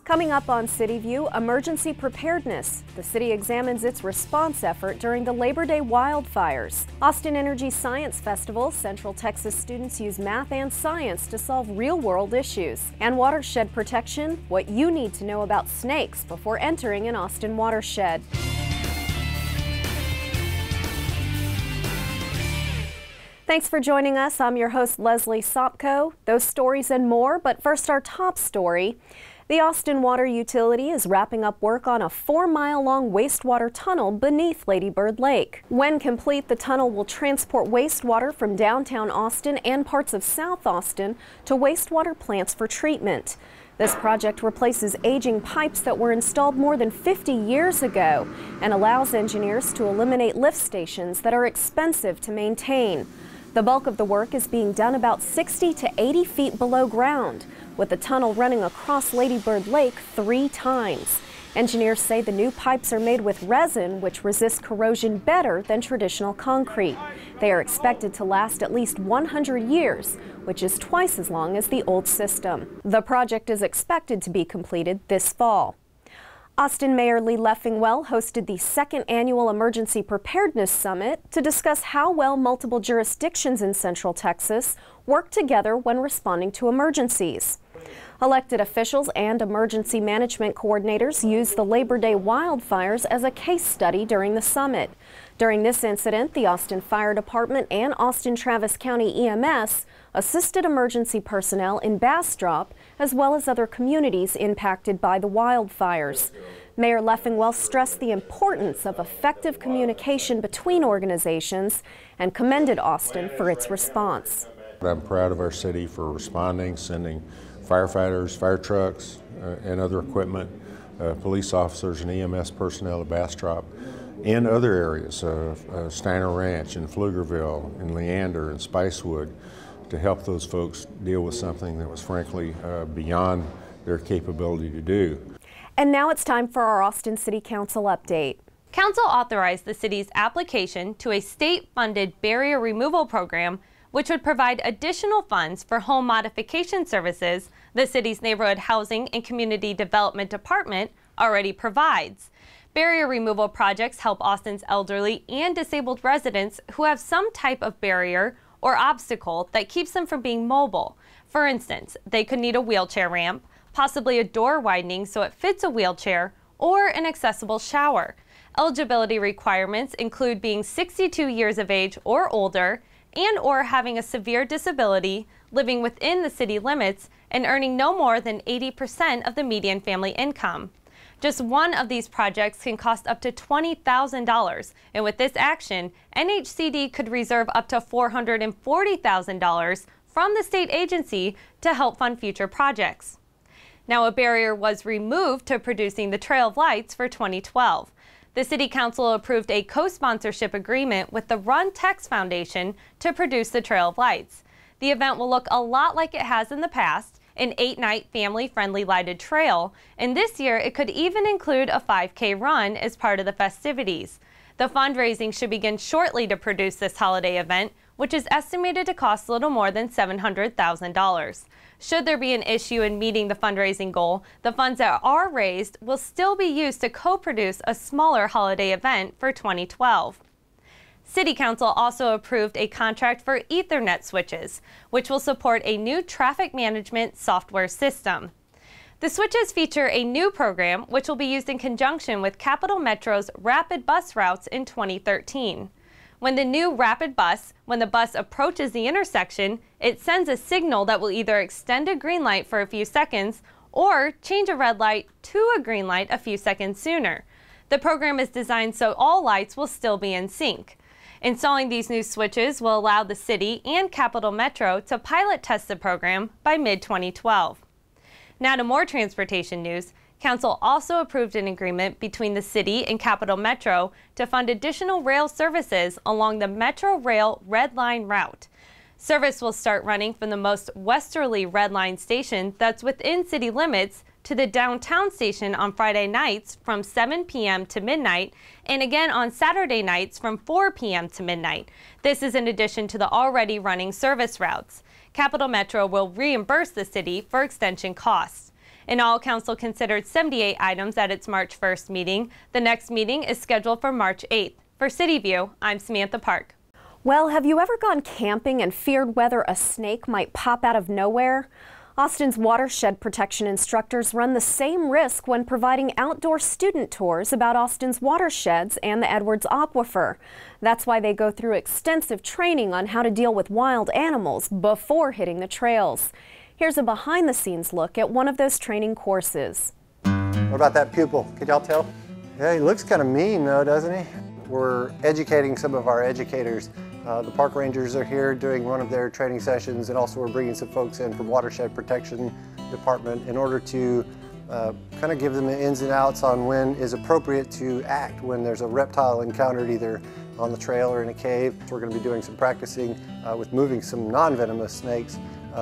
Coming up on CityView, emergency preparedness. The city examines its response effort during the Labor Day wildfires. Austin Energy Science Festival, Central Texas students use math and science to solve real-world issues. And watershed protection, what you need to know about snakes before entering an Austin watershed. Thanks for joining us. I'm your host, Leslie Sopko. Those stories and more, but first our top story. The Austin Water Utility is wrapping up work on a 4-mile-long wastewater tunnel beneath Lady Bird Lake. When complete, the tunnel will transport wastewater from downtown Austin and parts of South Austin to wastewater plants for treatment. This project replaces aging pipes that were installed more than 50 years ago and allows engineers to eliminate lift stations that are expensive to maintain. The bulk of the work is being done about 60 to 80 feet below ground, with the tunnel running across Lady Bird Lake 3 times. Engineers say the new pipes are made with resin, which resists corrosion better than traditional concrete. They are expected to last at least 100 years, which is twice as long as the old system. The project is expected to be completed this fall. Austin Mayor Lee Leffingwell hosted the second annual Emergency Preparedness Summit to discuss how well multiple jurisdictions in Central Texas work together when responding to emergencies. Elected officials and emergency management coordinators used the Labor Day wildfires as a case study during the summit. During this incident, the Austin Fire Department and Austin-Travis County EMS assisted emergency personnel in Bastrop, as well as other communities impacted by the wildfires. Mayor Leffingwell stressed the importance of effective communication between organizations and commended Austin for its response. I'm proud of our city for responding, sending firefighters, fire trucks, and other equipment, police officers and EMS personnel to Bastrop and other areas, Steiner Ranch in Pflugerville, in Leander and Spicewood, to help those folks deal with something that was frankly beyond their capability to do. And now it's time for our Austin City Council update. Council authorized the city's application to a state-funded barrier removal program, which would provide additional funds for home modification services the city's Neighborhood Housing and Community Development Department already provides. Barrier removal projects help Austin's elderly and disabled residents who have some type of barrier or obstacle that keeps them from being mobile. For instance, they could need a wheelchair ramp, possibly a door widening so it fits a wheelchair, or an accessible shower. Eligibility requirements include being 62 years of age or older, and/or having a severe disability, living within the city limits, and earning no more than 80% of the median family income. Just one of these projects can cost up to $20,000, and with this action, NHCD could reserve up to $440,000 from the state agency to help fund future projects. Now, a barrier was removed to producing the Trail of Lights for 2012. The City Council approved a co-sponsorship agreement with the Run Tex Foundation to produce the Trail of Lights. The event will look a lot like it has in the past, an 8-night family-friendly lighted trail, and this year it could even include a 5K run as part of the festivities. The fundraising should begin shortly to produce this holiday event, which is estimated to cost a little more than $700,000. Should there be an issue in meeting the fundraising goal, the funds that are raised will still be used to co-produce a smaller holiday event for 2012. City Council also approved a contract for Ethernet switches, which will support a new traffic management software system. The switches feature a new program which will be used in conjunction with Capital Metro's rapid bus routes in 2013. When the new rapid bus, when the bus approaches the intersection, it sends a signal that will either extend a green light for a few seconds or change a red light to a green light a few seconds sooner. The program is designed so all lights will still be in sync. Installing these new switches will allow the city and Capital Metro to pilot test the program by mid-2012. Now to more transportation news. Council also approved an agreement between the city and Capital Metro to fund additional rail services along the Metro Rail Red Line route. Service will start running from the most westerly Red Line station that's within city limits to the downtown station on Friday nights from 7 p.m. to midnight, and again on Saturday nights from 4 p.m. to midnight. This is in addition to the already running service routes. Capital Metro will reimburse the city for extension costs. In all, Council considered 78 items at its March 1st meeting. The next meeting is scheduled for March 8th. For CityView, I'm Samantha Park. Well, have you ever gone camping and feared whether a snake might pop out of nowhere? Austin's watershed protection instructors run the same risk when providing outdoor student tours about Austin's watersheds and the Edwards Aquifer. That's why they go through extensive training on how to deal with wild animals before hitting the trails. Here's a behind-the-scenes look at one of those training courses. What about that pupil? Could y'all tell? Yeah, he looks kind of mean though, doesn't he? We're educating some of our educators. The park rangers are here doing one of their training sessions, and also we're bringing some folks in from Watershed Protection Department in order to kind of give them the ins and outs on when is appropriate to act when there's a reptile encountered either on the trail or in a cave. So we're going to be doing some practicing with moving some non-venomous snakes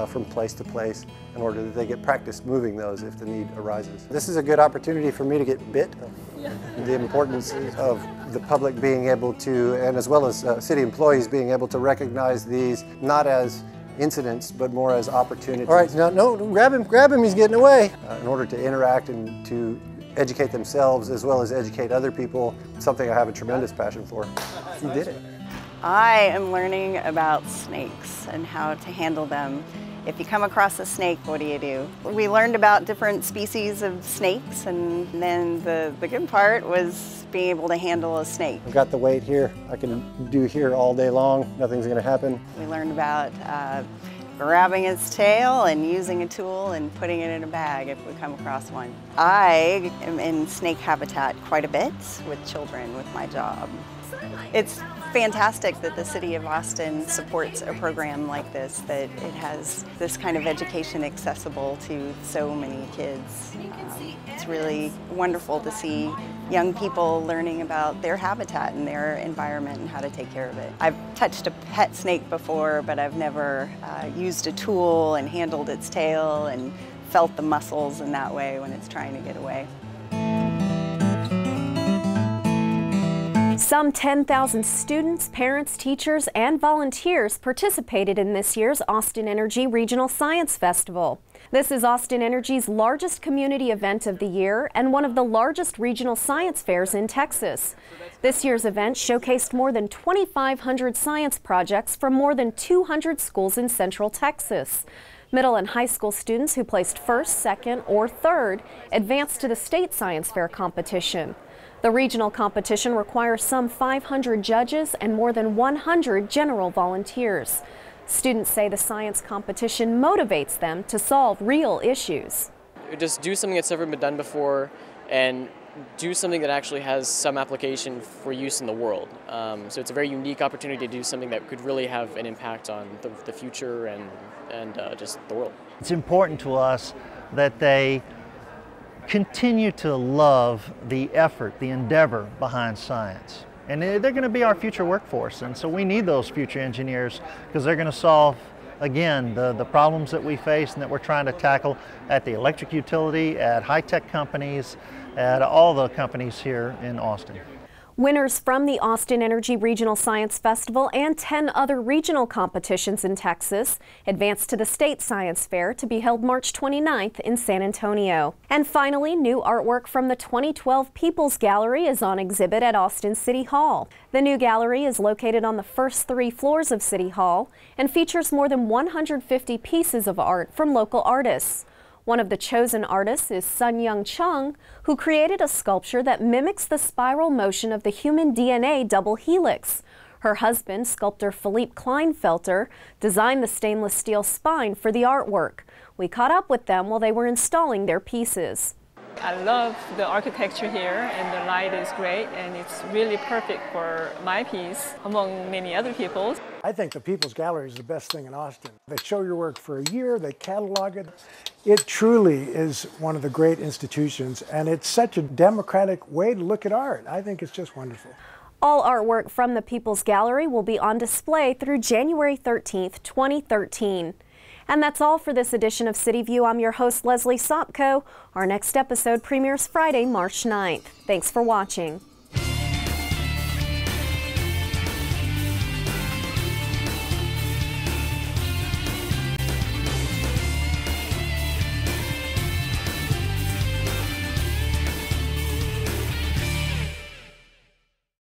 from place to place in order that they get practice moving those if the need arises. This is a good opportunity for me to get bit. Yeah. The importance of the public being able to, and as well as city employees being able to recognize these not as incidents but more as opportunities. All right, no, grab him, he's getting away. In order to interact and to educate themselves as well as educate other people, something I have a tremendous passion for. You did it. I am learning about snakes and how to handle them. If you come across a snake, what do? We learned about different species of snakes, and then the good part was being able to handle a snake. I've got the weight here. I can do here all day long. Nothing's going to happen. We learned about grabbing its tail and using a tool and putting it in a bag if we come across one. I am in snake habitat quite a bit with children with my job. It's fantastic that the City of Austin supports a program like this, that it has this kind of education accessible to so many kids. It's really wonderful to see young people learning about their habitat and their environment and how to take care of it. I've touched a pet snake before, but I've never used a tool and handled its tail and felt the muscles in that way when it's trying to get away. Some 10,000 students, parents, teachers, and volunteers participated in this year's Austin Energy Regional Science Festival. This is Austin Energy's largest community event of the year and one of the largest regional science fairs in Texas. This year's event showcased more than 2,500 science projects from more than 200 schools in Central Texas. Middle and high school students who placed first, second, or third advanced to the state science fair competition. The regional competition requires some 500 judges and more than 100 general volunteers. Students say the science competition motivates them to solve real issues. Just do something that's never been done before and do something that actually has some application for use in the world. So it's a very unique opportunity to do something that could really have an impact on the future and just the world. It's important to us that they continue to love the effort, the endeavor behind science. And they're going to be our future workforce, and so we need those future engineers because they're going to solve, again, the problems that we face and that we're trying to tackle at the electric utility, at high-tech companies, at all the companies here in Austin. Winners from the Austin Energy Regional Science Festival and 10 other regional competitions in Texas advanced to the State Science Fair to be held March 29th in San Antonio. And finally, new artwork from the 2012 People's Gallery is on exhibit at Austin City Hall. The new gallery is located on the first 3 floors of City Hall and features more than 150 pieces of art from local artists. One of the chosen artists is Sun Young Chung, who created a sculpture that mimics the spiral motion of the human DNA double helix. Her husband, sculptor Philippe Kleinfelter, designed the stainless steel spine for the artwork. We caught up with them while they were installing their pieces. I love the architecture here, and the light is great, and it's really perfect for my piece among many other people's. I think the People's Gallery is the best thing in Austin. They show your work for a year, they catalog it. It truly is one of the great institutions, and it's such a democratic way to look at art. I think it's just wonderful. All artwork from the People's Gallery will be on display through January 13th, 2013. And that's all for this edition of CityView. I'm your host, Leslie Sopko. Our next episode premieres Friday, March 9th. Thanks for watching.